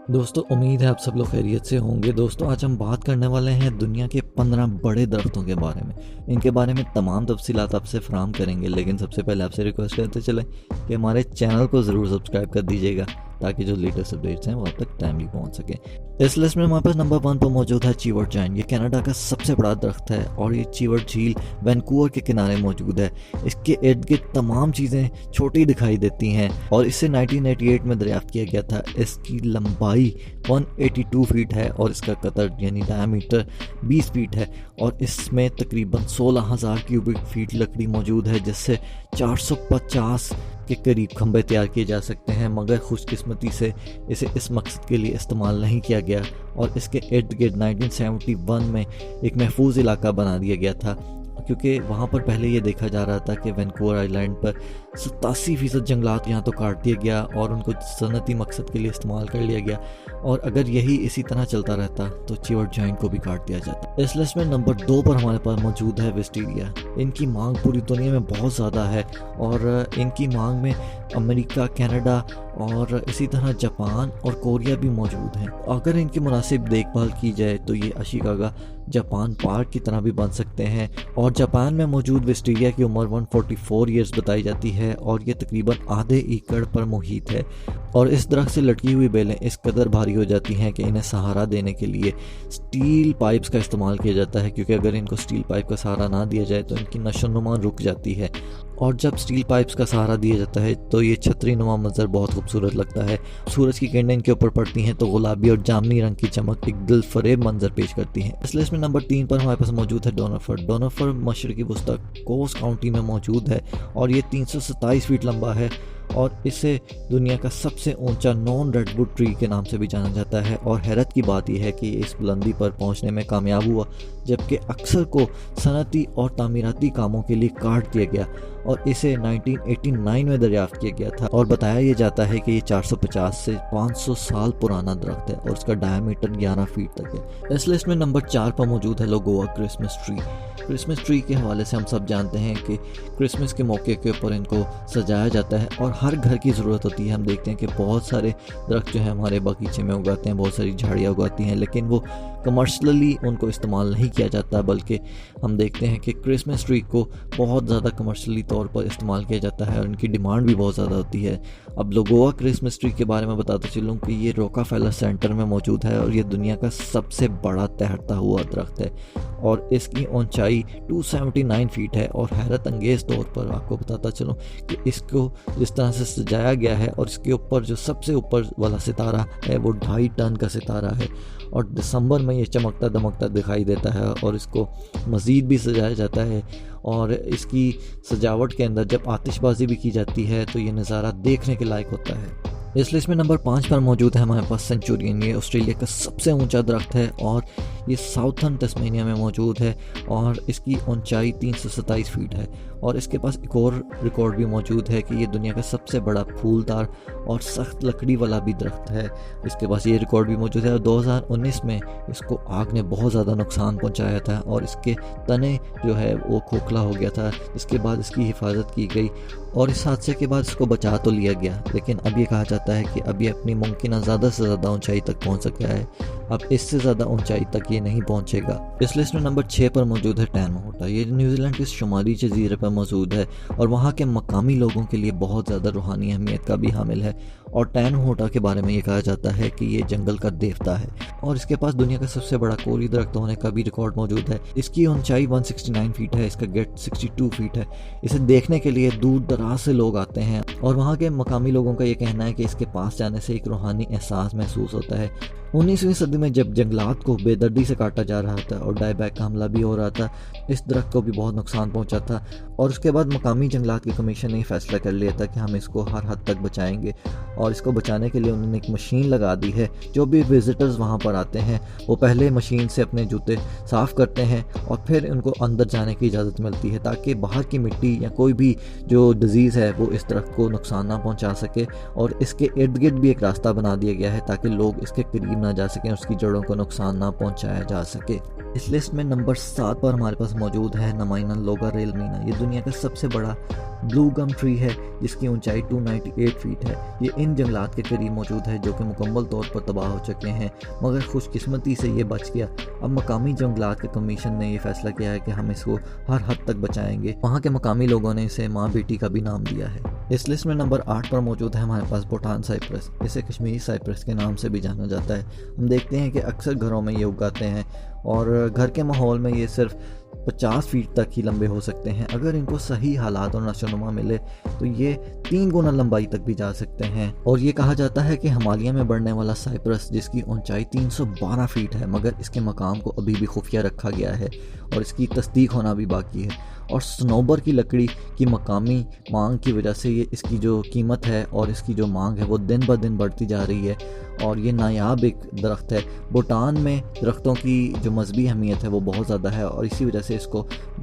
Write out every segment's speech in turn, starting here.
दोस्तों उम्मीद है आप सब लोग खैरियत से होंगे। दोस्तों आज हम बात करने वाले हैं दुनिया के 15 बड़े दरख्तों के बारे में। इनके बारे में तमाम तफसीलात आपसे फराहम करेंगे, लेकिन सबसे पहले आपसे रिक्वेस्ट करते चलें कि हमारे चैनल को ज़रूर सब्सक्राइब कर दीजिएगा ताकि जो लेटेस्ट अपडेट्स हैं वो आप तक टाइमली पहुंच सके। इस लिस्ट में हमारे पास नंबर 1 पर मौजूद है चीवर्ट जाइंट। ये कनाडा का सबसे बड़ा दरख्त है और ये चीवर्ट झील वैंकूवर के किनारे मौजूद है। इसके इर्द गिर्द तमाम चीज़ें छोटी दिखाई देती हैं और इसे 1988 में दरियाफ्त किया गया था। इसकी लंबाई 182 फीट है और इसका कतर यानी डायमीटर 20 फीट है और इसमें तकरीबन 16,000 क्यूबिक फीट लकड़ी मौजूद है, जिससे 450 के करीब खंभे तैयार किए जा सकते हैं। मगर खुशकिस्मती से इसे इस मकसद के लिए इस्तेमाल नहीं किया गया और इसके इर्द गिर्द 1971 में एक महफूज इलाका बना दिया गया था, क्योंकि वहाँ पर पहले ये देखा जा रहा था कि वैंकूवर आइलैंड पर 87% जंगलात यहाँ तो काट दिया गया और उनको सनती मकसद के लिए इस्तेमाल कर लिया गया, और अगर यही इसी तरह चलता रहता तो चीवर्ट जाइंट को भी काट दिया जाता। इस लिस्ट में नंबर 2 पर हमारे पास मौजूद है विस्टीरिया। इनकी मांग पूरी दुनिया में बहुत ज़्यादा है और इनकी मांग में अमेरिका, कनाडा और इसी तरह जापान और कोरिया भी मौजूद हैं। अगर इनकी मुनासिब देखभाल की जाए तो ये अशिकागा जापान पार्क की तरह भी बन सकते हैं। और जापान में मौजूद विस्टीरिया की उम्र 144 ईयर्स बताई जाती है और ये तकरीबन आधे एकड़ पर मुहित है। और इस दरख्त से लटकी हुई बेलें इस कदर भारी हो जाती हैं कि इन्हें सहारा देने के लिए स्टील पाइप्स का इस्तेमाल किया जाता है, क्योंकि अगर इनको स्टील पाइप का सहारा ना दिया जाए तो इनकी नशोनुमा रुक जाती है। और जब स्टील पाइप्स का सहारा दिया जाता है तो ये छतरी नुमा मंजर बहुत खूबसूरत लगता है। सूरज की किरणें इनके ऊपर पड़ती हैं तो गुलाबी और जामनी रंग की चमक एक दिल फरेब मंजर पेश करती हैं। इस लिस्ट में नंबर 3 पर हमारे पास मौजूद है डोनाफर। डोनाफर मशरकी वस्ता कोस्ट काउंटी में मौजूद है और ये 327 फीट लंबा है और इसे दुनिया का सबसे ऊंचा नॉन रेडवुड ट्री के नाम से भी जाना जाता है। और हैरत की बात यह है कि इस बुलंदी पर पहुंचने में कामयाब हुआ, जबकि अक्सर को सनती और तामीराती कामों के लिए काट दिया गया और इसे 1989 में दरियाफ्त किया गया था। और बताया यह जाता है कि ये 450 से 500 साल पुराना दरख्त है और उसका डायमीटर 11 फीट तक है। इस लिस्ट में नंबर 4 पर मौजूद है लोगोवा क्रिसमस ट्री। क्रिसमस ट्री के हवाले से हम सब जानते हैं कि क्रिसमस के मौके के ऊपर इनको सजाया जाता है और हर घर की ज़रूरत होती है। हम देखते हैं कि बहुत सारे दरख्त जो है हमारे बगीचे में उगाते हैं, बहुत सारी झाड़ियाँ उगाती हैं, लेकिन वो कमर्शली उनको इस्तेमाल नहीं किया जाता, बल्कि हम देखते हैं कि क्रिसमस ट्री को बहुत ज़्यादा कमर्शली तौर पर इस्तेमाल किया जाता है और इनकी डिमांड भी बहुत ज़्यादा होती है। अब लोगोवा क्रिसमस ट्री के बारे में बताता चलूँ कि ये रोकाफेलर सेंटर में मौजूद है और ये दुनिया का सबसे बड़ा तैरता हुआ दरख्त है और इसकी ऊंचाई 279 फीट है। और हैरत अंगेज़ तौर पर आपको बताता चलूँ कि इसको जिस तरह से सजाया गया है और इसके ऊपर जो सबसे ऊपर वाला सितारा है वो 2.5 टन का सितारा है और दिसंबर में ये चमकता दमकता दिखाई देता है और इसको मज़ीद भी सजाया जाता है। और इसकी सजावट के अंदर जब आतिशबाजी भी की जाती है तो ये नज़ारा देखने के लायक होता है। इस लिस्ट में नंबर 5 पर मौजूद है हमारे पास सेंचुरियन। ये ऑस्ट्रेलिया का सबसे ऊंचा दरख्त है और ये साउथर्न तस्मेनिया में मौजूद है और इसकी ऊंचाई 327 फीट है। और इसके पास एक और रिकॉर्ड भी मौजूद है कि ये दुनिया का सबसे बड़ा फूलदार और सख्त लकड़ी वाला भी दरख्त है। इसके पास ये रिकॉर्ड भी मौजूद है और 2019 में इसको आग ने बहुत ज़्यादा नुकसान पहुंचाया था और इसके तने जो है वो खोखला हो गया था, जिसके बाद इसकी हिफाजत की गई और इस हादसे के बाद इसको बचा तो लिया गया, लेकिन अब ये कहा जाता है कि अब ये अपनी मुमकिन ज़्यादा से ज़्यादा ऊंचाई तक पहुंच सका है। अब इससे ज़्यादा ऊंचाई तक ये नहीं पहुंचेगा। इस लिस्ट में नंबर 6 पर मौजूद है टैन मोटा। ये न्यूजीलैंड के शुमाली जजीरे पर मौजूद है और वहाँ के मकामी लोगों के लिए बहुत ज़्यादा रूहानी अहमियत का भी हामिल है। और टैन मोटा के बारे में ये कहा जाता है कि ये जंगल का देवता है और इसके पास दुनिया का सबसे बड़ा कोरी दरख्त होने का भी रिकॉर्ड मौजूद है। इसकी ऊंचाई 169 फीट है, इसका गेट 62 फीट है। इसे देखने के लिए दूर दराज से लोग आते हैं और वहाँ के मकामी लोगों का ये कहना है कि इसके पास जाने से एक रूहानी एहसास महसूस होता है। 19वीं सदी में जब जंगलात को बेदर्दी से काटा जा रहा था और डायबैक का हमला भी हो रहा था, इस दरख्त को भी बहुत नुकसान पहुंचा था और उसके बाद मकामी जंगलात की कमीशन ने फैसला कर लिया था कि हम इसको हर हद तक बचाएंगे और इसको बचाने के लिए उन्होंने एक मशीन लगा दी है। जो भी विजिटर्स वहां पर आते हैं वो पहले मशीन से अपने जूते साफ़ करते हैं और फिर उनको अंदर जाने की इजाज़त मिलती है ताकि बाहर की मिट्टी या कोई भी जो डिज़ीज़ है वो इस दरख्त को नुकसान ना पहुँचा सके। और इसके इर्द गिर्द भी एक रास्ता बना दिया गया है ताकि लोग इसके करीब ना जा सकें, उसकी जड़ों को नुकसान ना पहुंचाया जा सके। इस लिस्ट में नंबर 7 पर हमारे पास मौजूद है नमाइना लोगा रेल मीना। ये दुनिया का सबसे बड़ा ब्लू गम ट्री है जिसकी ऊंचाई 298 फीट है। ये इन जंगलात के करीब मौजूद है जो कि मुकम्मल तौर पर तबाह हो चुके हैं, मगर खुशकिस्मती से ये बच गया। अब मकामी जंगलात के कमीशन ने ये फैसला किया है कि हम इसको हर हद तक बचाएंगे। वहाँ के मकामी लोगों ने इसे माँ बेटी का भी नाम दिया है। इस लिस्ट में नंबर 8 पर मौजूद है हमारे पास भूटान साइप्रस। इसे कश्मीरी साइप्रस के नाम से भी जाना जाता है। हम देखते हैं कि अक्सर घरों में ये उगाते हैं और घर के माहौल में ये सिर्फ 50 फीट तक ही लंबे हो सकते हैं। अगर इनको सही हालात और नशोनुमा मिले तो ये 3 गुना लंबाई तक भी जा सकते हैं। और ये कहा जाता है कि हिमालय में बढ़ने वाला साइप्रस जिसकी ऊंचाई 312 फीट है, मगर इसके मकाम को अभी भी खुफिया रखा गया है और इसकी तस्दीक होना भी बाकी है। और सनोबर की लकड़ी की मकामी मांग की वजह से ये इसकी जो कीमत है और इसकी जो मांग है वो दिन ब दिन बढ़ती जा रही है और ये नायाब एक दरख्त है। भूटान में दरख्तों की जो मजहबी अहमियत है वो बहुत ज़्यादा है और इसी वजह से इसको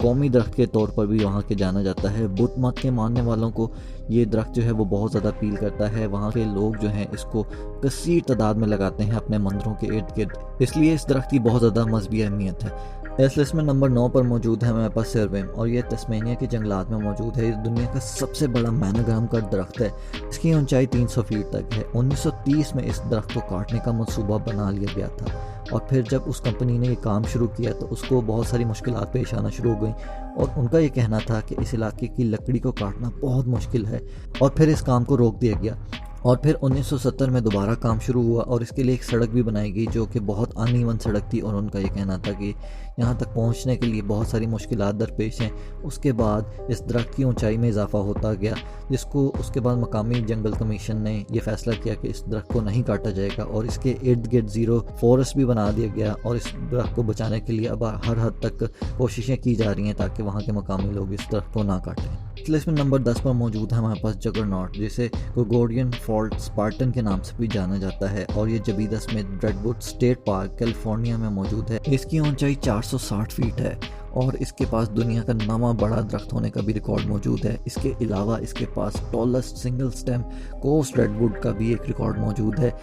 कौमी दरख्त के तौर पर भी वहाँ के जाना जाता है। बुद्ध मत के मानने वालों को ये दरख्त जो है वो बहुत ज़्यादा अपील करता है। वहाँ के लोग जो हैं इसको कसीर तादाद में लगाते हैं अपने मंदिरों के इर्द गिर्द, इसलिए इस दरख्त की बहुत ज़्यादा मजहबी अहमियत है। इस लिस्ट में नंबर 9 पर मौजूद है हमारे पास सिरविम और ये तस्मेनिया के जंगलात में मौजूद है। ये दुनिया का सबसे बड़ा मैनाग्राम का दरख्त है। इसकी ऊंचाई 300 फीट तक है। 1930 में इस दरख्त को काटने का मंसूबा बना लिया गया था और फिर जब उस कंपनी ने ये काम शुरू किया तो उसको बहुत सारी मुश्किलात पेश आना शुरू हो गई और उनका ये कहना था कि इस इलाके की लकड़ी को काटना बहुत मुश्किल है और फिर इस काम को रोक दिया गया। और फिर 1970 में दोबारा काम शुरू हुआ और इसके लिए एक सड़क भी बनाई गई जो कि बहुत अनइवन सड़क थी और उनका ये कहना था कि यहाँ तक पहुँचने के लिए बहुत सारी मुश्किलात दरपेश हैं। उसके बाद इस दरख्त की ऊंचाई में इजाफा होता गया, जिसको उसके बाद मकामी जंगल कमीशन ने यह फैसला किया कि इस दरख्त को नहीं काटा जाएगा और इसके इर्द गिर्द ज़ीरो फॉरेस्ट भी बना दिया गया और इस दरख्त को बचाने के लिए अब हर हद तक कोशिशें की जा रही हैं ताकि वहाँ के मकामी लोग इस दरख्त को ना काटें। इस लिस्ट में नंबर 10 पर मौजूद है हमारे पास जगरनॉट, जिसे गोगोर्डियन फॉल्ट स्पार्टन के नाम से भी जाना जाता है और ये जबीदस में रेडवुड स्टेट पार्क कैलिफोर्निया में मौजूद है। इसकी ऊंचाई 460 फीट है और इसके पास दुनिया का 9वां बड़ा दरख्त होने का भी रिकॉर्ड मौजूद है। इसके अलावा इसके पास tallest single stem coast redwood का भी एक रिकॉर्ड मौजूद है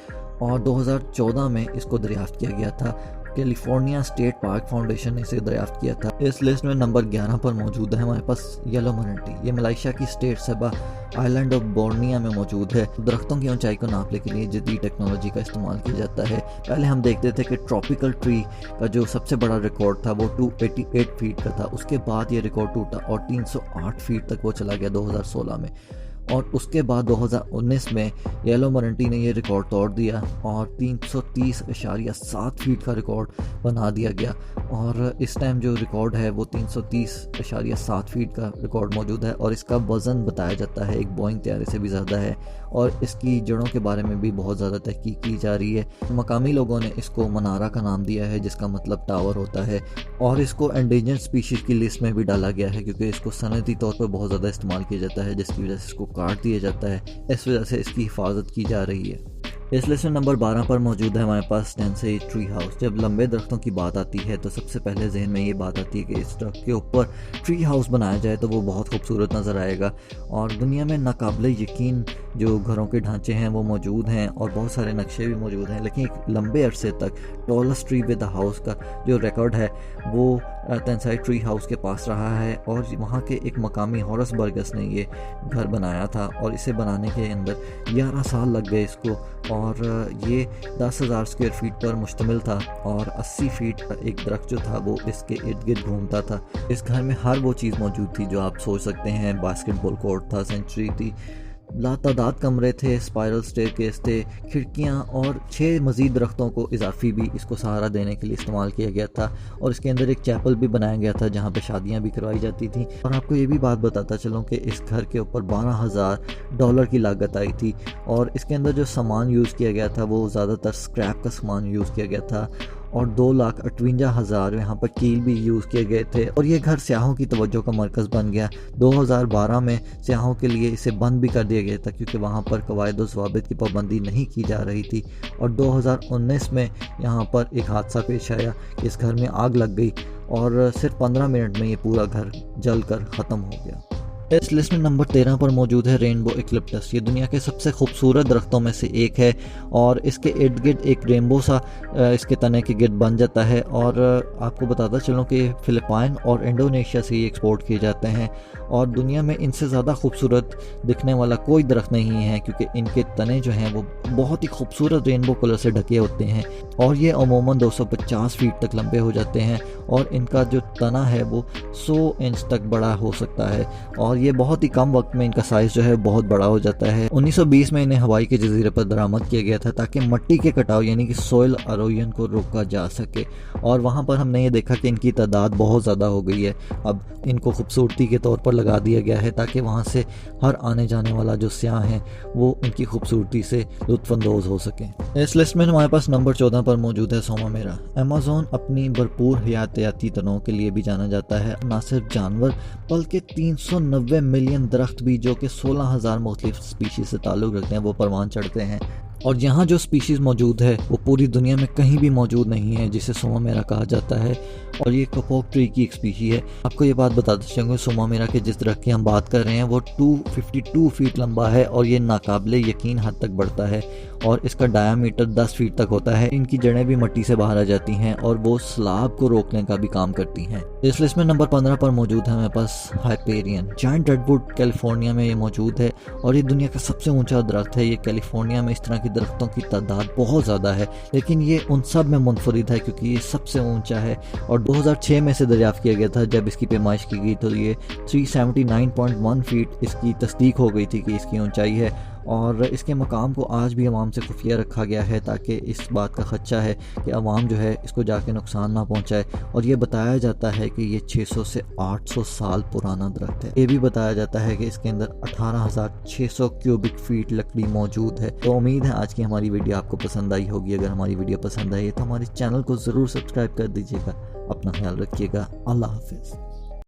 और 2014 में इसको दरियाफ्त किया गया था। कैलिफोर्निया स्टेट पार्क फाउंडेशन ने इसे दरियाफ्त किया था। इस लिस्ट में नंबर 11 पर मौजूद है हमारे पास येलो मरंटी। ये मलेशिया की state Sabah island of Borneo में मौजूद है। दरख्तों की ऊंचाई को नापने के लिए जदीद टेक्नोलॉजी का इस्तेमाल किया जाता है। पहले हम देखते थे कि ट्रॉपिकल ट्री का जो सबसे बड़ा रिकॉर्ड था वो 288 फीट का था। उसके बाद ये रिकॉर्ड टूटा और 308 फीट तक वो चला गया 2016 में और उसके बाद 2019 में येलो मरंटी ने ये रिकॉर्ड तोड़ दिया और 330.7 फीट का रिकॉर्ड बना दिया गया और इस टाइम जो रिकॉर्ड है वो 330.7 फीट का रिकॉर्ड मौजूद है और इसका वज़न बताया जाता है एक बोइंग तैयारे से भी ज़्यादा है और इसकी जड़ों के बारे में भी बहुत ज़्यादा तहकीक की जा रही है। मकामी लोगों ने इसको मनारा का नाम दिया है जिसका मतलब टावर होता है और इसको एंडेंजर्ड स्पीशीज़ की लिस्ट में भी डाला गया है क्योंकि इसको सनती तौर पर बहुत ज़्यादा इस्तेमाल किया जाता है, जिसकी वजह से इसको काट दिया जाता है। इस वजह से इसकी हिफाजत की जा रही है। इस लिस्ट में नंबर 12 पर मौजूद है हमारे पास टेंसेई ट्री हाउस। जब लंबे दरख्तों की बात आती है तो सबसे पहले जहन में ये बात आती है कि इस दरख्त के ऊपर ट्री हाउस बनाया जाए तो वो बहुत खूबसूरत नज़र आएगा और दुनिया में नाकाबिले यकीन जो घरों के ढांचे हैं वो मौजूद हैं और बहुत सारे नक्शे भी मौजूद हैं, लेकिन एक लंबे अरसे तक tallest tree with the house का जो रिकॉर्ड है वो टेंसेई ट्री हाउस के पास रहा है और वहाँ के एक मकामी हॉरस बर्गस ने ये घर बनाया था और इसे बनाने के अंदर 11 साल लग गए इसको और ये 10,000 स्क्वायर फीट पर मुश्तमिल था और 80 फीट का एक दरख्त जो था वो इसके इर्द गिर्द घूमता था। इस घर में हर वो चीज़ मौजूद थी जो आप सोच सकते हैं। बास्केटबॉल कोर्ट था, सेंचुरी थी, लातादाद कमरे थे, स्पाइरल स्टेयरकेस थे, खिड़कियाँ और 6 मज़ीद दरख्तों को इजाफी भी इसको सहारा देने के लिए इस्तेमाल किया गया था और इसके अंदर एक चैपल भी बनाया गया था जहाँ पे शादियाँ भी करवाई जाती थी। और आपको ये भी बात बताता चलूँ कि इस घर के ऊपर $12,000 की लागत आई थी और इसके अंदर जो सामान यूज़ किया गया था वो ज़्यादातर स्क्रैप का सामान यूज़ किया गया था और 2,58,000 यहाँ पर कील भी यूज़ किए गए थे और ये घर सियाहों की तवज्जो का मरकज़ बन गया। 2012 में सियाहों के लिए इसे बंद भी कर दिया गया था क्योंकि वहाँ पर कवायद व ज़वाबित की पाबंदी नहीं की जा रही थी और 2019 में यहाँ पर एक हादसा पेश आया कि इस घर में आग लग गई और सिर्फ 15 मिनट में ये पूरा घर जल कर ख़त्म हो गया। इस लिस्ट में नंबर 13 पर मौजूद है रेनबो इक्लिप्टस। ये दुनिया के सबसे खूबसूरत दरख्तों में से एक है और इसके इर्द गिर्द एक रेनबो सा इसके तने के गिर्द बन जाता है और आपको बताता चलूँ कि फ़िलिपाइन और इंडोनेशिया से ये एक्सपोर्ट किए जाते हैं और दुनिया में इनसे ज़्यादा खूबसूरत दिखने वाला कोई दरख्त नहीं है, क्योंकि इनके तने जो हैं वो बहुत ही खूबसूरत रेनबो कलर से ढके होते हैं और ये अमूमन 250 फीट तक लंबे हो जाते हैं और इनका जो तना है वो 100 इंच तक बड़ा हो सकता है और ये बहुत ही कम वक्त में इनका साइज़ जो है बहुत बड़ा हो जाता है। 1920 में इन्हें हवाई के जजीरे पर दरामद किया गया था ताकि मिट्टी के कटाव यानी कि सॉइल एरोजन को रोका जा सके और वहाँ पर हमने ये देखा कि इनकी तादाद बहुत ज़्यादा हो गई है। अब इनको खूबसूरती के तौर पर लगा दिया गया है ताकि वहाँ से हर आने जाने वाला जो सयाह हैं वो इनकी खूबसूरती से लुत्फानंदोज़ हो सकें। इस लिस्ट में हमारे पास नंबर 14 पर मौजूद है सोमामेरा। अमेज़न अपनी भरपूर हयातियाती तनों के लिए भी जाना जाता है। न सिर्फ जानवर बल्कि 390 मिलियन दरख्त भी जो कि 16,000 मुख्तलिफ स्पीशीज़ से ताल्लुक़ रखते हैं वो परवान चढ़ते हैं और यहाँ जो स्पीशीज़ मौजूद है वो पूरी दुनिया में कहीं भी मौजूद नहीं है, जिसे सोमामेरा कहा जाता है और ये कपोक ट्री की एक स्पीशी है। आपको ये बात बताते चलूँगा, सोमामेरा के जिस दरख्त की हम बात कर रहे हैं वो 252 फीट लंबा है और ये नाकाबिले यकीन हद तक बढ़ता है और इसका डायामीटर 10 फीट तक होता है। इनकी जड़ें भी मिट्टी से बाहर आ जाती हैं और वो स्लाब को रोकने का भी काम करती हैं। इस लिस्ट में नंबर 15 पर मौजूद है हमारे पास हाइपेरियन। जायंट रेडवुड कैलिफोर्निया में ये मौजूद है और ये दुनिया का सबसे ऊंचा दरख्त है। ये कैलिफोर्निया में इस तरह की दरख्तों की तादाद बहुत ज़्यादा है, लेकिन ये उन सब में मुनफरिद है क्योंकि ये सबसे ऊंचा है और 2006 में से दरियाफ्त किया गया था। जब इसकी पैमाइश की गई तो ये 379.1 फीट इसकी तस्दीक हो गई थी कि इसकी ऊंचाई है और इसके मकाम को आज भी अवाम से खुफिया रखा गया है ताकि इस बात का खदशा है कि अवाम जो है इसको जाके नुकसान ना पहुंचाए। और ये बताया जाता है कि ये 600 से 800 साल पुराना दरख्त है। ये भी बताया जाता है कि इसके अंदर 18,600 क्यूबिक फीट लकड़ी मौजूद है। तो उम्मीद है आज की हमारी वीडियो आपको पसंद आई होगी। अगर हमारी वीडियो पसंद आई है तो हमारे चैनल को ज़रूर सब्सक्राइब कर दीजिएगा। अपना ख्याल रखिएगा। अल्लाह हाफिज़।